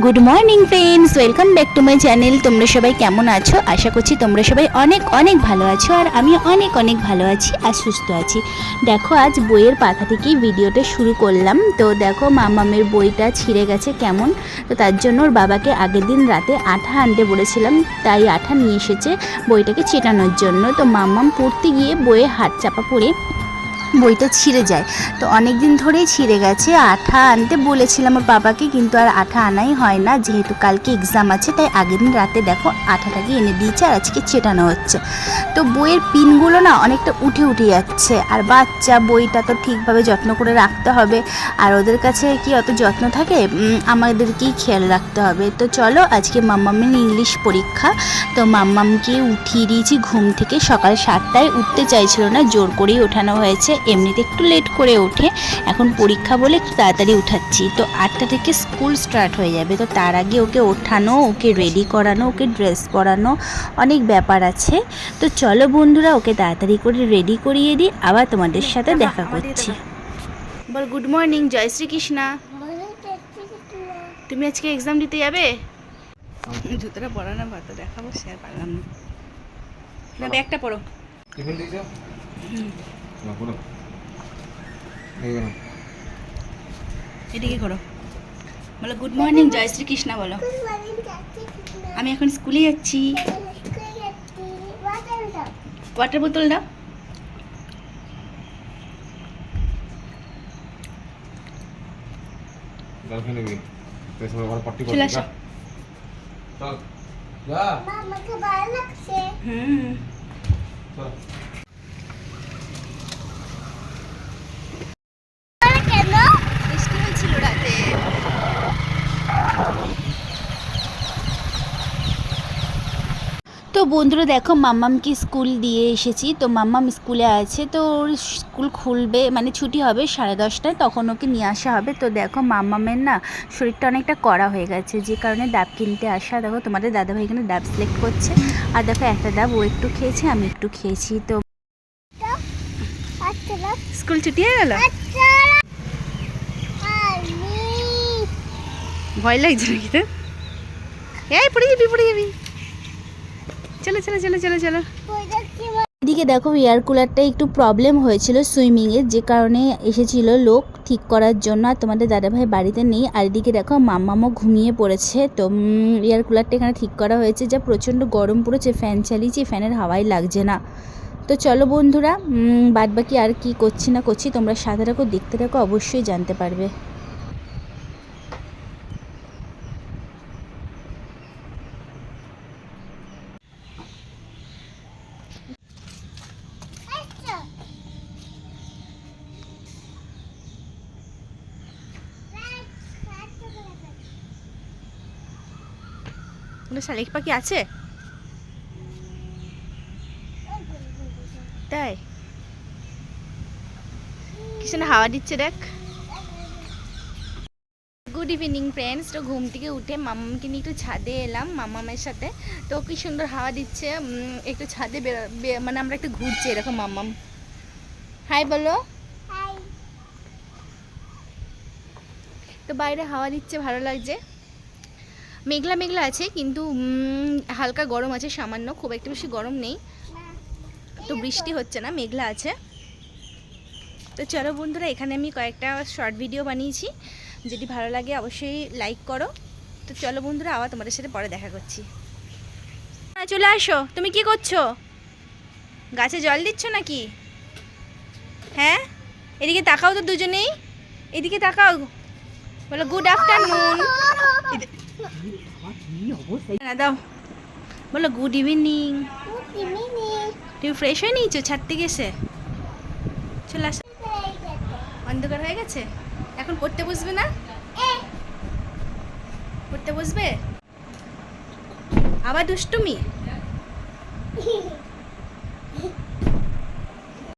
Good morning friends, welcome back to my channel. তোমরা সবাই কেমন আছো? আশা করছি তোমরা সবাই অনেক অনেক ভালো আছো, আর আমি অনেক অনেক ভালো আছি আর সুস্থ আছি। দেখো, আজ বইয়ের পাতা থেকেই ভিডিওটা শুরু করলাম। তো দেখো, মামামের বইটা ছিঁড়ে গেছে কেমন, তো তার জন্য ওর বাবাকে আগের দিন রাতে আঠা আনতে বলেছিলাম, তাই আঠা নিয়ে এসেছে বইটাকে চেটানোর জন্য। তো মামাম পড়তে গিয়ে বইয়ে হাত চাপা পড়ে বইটা ছিঁড়ে যায়। তো অনেক দিন ধরেই ছিঁড়ে গেছে। আঠা আনতে বলেছিলাম ওর বাবাকে, কিন্তু আর আঠা আনাই হয় না, যেহেতু কালকে এক্সাম আছে। তাই আগের দিন রাতে দেখো আঠাটাকে এনে দিয়েছে, আর আজকে চেটানো হচ্ছে। তো বইয়ের পিনগুলো না অনেকটা উঠে উঠে যাচ্ছে, আর বাচ্চা বইটা তো ঠিকভাবে যত্ন করে রাখতে হবে, আর ওদের কাছে কি অত যত্ন থাকে, আমাদেরকেই খেয়াল রাখতে হবে। তো চলো, আজকে মাম্মামের ইংলিশ পরীক্ষা। তো মাম্মামকে উঠিয়ে দিয়েছি ঘুম থেকে। সকাল 7টায় উঠতে চাইছিল না, জোর করেই ওঠানো হয়েছে। এমনিতে একটু লেট করে ওঠে, এখন পরীক্ষা বলে একটু তাড়াতাড়ি উঠাচ্ছি। তো 8টা থেকে স্কুল স্টার্ট হয়ে যাবে, তো তার আগে ওকে ওঠানো, ওকে রেডি করানো, ওকে ড্রেস পরানো, অনেক ব্যাপার আছে। তো চলো বন্ধুরা, ওকে তাড়াতাড়ি করে রেডি করিয়ে দিই, আবার তোমাদের সাথে দেখা করছি। বল গুড মর্নিং, জয় শ্রীকৃষ্ণা। তুমি আজকে এক্সাম দিতে যাবে? জুতোটা পরা না, ভাতটা দেখাবো, সে আর পারলাম না। ব্যাগটা পরো। এদিকে করো, বলো গুড মর্নিং, জয় শ্রীকৃষ্ণা বলো। আমি এখন স্কুলে যাচ্ছি। ওয়াটার বোতল দাও। চলে আসো। বৃষ্টি হয়েছিল রাতে। তো বন্ধুরা দেখো, মাম্মামকে স্কুল দিয়ে এসেছি। তো মাম্মাম স্কুলে আছে, তো ওর স্কুল খুলবে, মানে ছুটি হবে 10:30টায়, তখন ওকে নিয়ে আসা হবে। তো দেখো, মাম্মামের না শরীরটা অনেকটা কড়া হয়ে গেছে, যে কারণে ডাব কিনতে আসা। দেখো তোমাদের দাদাভাই এখানে ডাব সিলেক্ট করছে, আর দেখো একটা ডাব ও একটু খেয়েছে, আমি একটু খেয়েছি। তো স্কুল ছুটি হয়ে গেল, ভয় লাগছে নাকি? তো এই পড়ে যাবি। চলো চলো চলো চলো চলো। এদিকে দেখো, এয়ার কুলারটা একটু প্রবলেম হয়েছিল সুইমিংয়ের, যে কারণে এসেছিল লোক ঠিক করার জন্য, আর তোমাদের দাদাভাই বাড়িতে নেই। আর এদিকে দেখো, মাম্মামও ঘুমিয়ে পড়েছে। তো এয়ার কুলারটা এখানে ঠিক করা হয়েছে, যা প্রচণ্ড গরম পড়েছে। ফ্যান চালিয়েছি, ফ্যানের হাওয়াই লাগছে না। তো চলো বন্ধুরা, বাদ বাকি আর কি করছি না করছি তোমরা সাথে থাকো, দেখতে থাকো, অবশ্যই জানতে পারবে। শালিক পাখি আছে তাই? কিছু না, হাওয়া দিচ্ছে দেখ। Good evening friends. তো ঘুম থেকে উঠে মামামকে নিয়ে একটু ছাদে এলাম মামামের সাথে। তো কি সুন্দর হাওয়া দিচ্ছে, একটু ছাদে মানে আমরা একটু ঘুরছি এরকম। মামাম হাই বলো। তো বাইরে হাওয়া দিচ্ছে, ভালো লাগছে। মেঘলা মেঘলা আছে, কিন্তু হালকা গরম আছে সামান্য, খুব একটা বেশি গরম নেই। তো বৃষ্টি হচ্ছে না, মেঘলা আছে। তো চলো বন্ধুরা, এখানে আমি কয়েকটা শর্ট ভিডিও বানিয়েছি, যদি ভালো লাগে অবশ্যই লাইক করো। তো চলো বন্ধুরা, আবার তোমাদের সাথে পরে দেখা করছি। চলে আসো। তুমি কি করছো? গাছে জল দিচ্ছ নাকি? হ্যাঁ, এদিকে তাকাও তো দুজনেই, এদিকে তাকাও, বলো গুড আফটারনুন। দাও, বলো গুড ইভিনিং। তুমি ফ্রেশ হয়ে নিয়েছো ছাদ থেকে এসে? চলে আসো। অন্ধকার হয়ে গেছে, এখন পড়তে বসবে না? পড়তে বসবে? আবার দুষ্টুমি?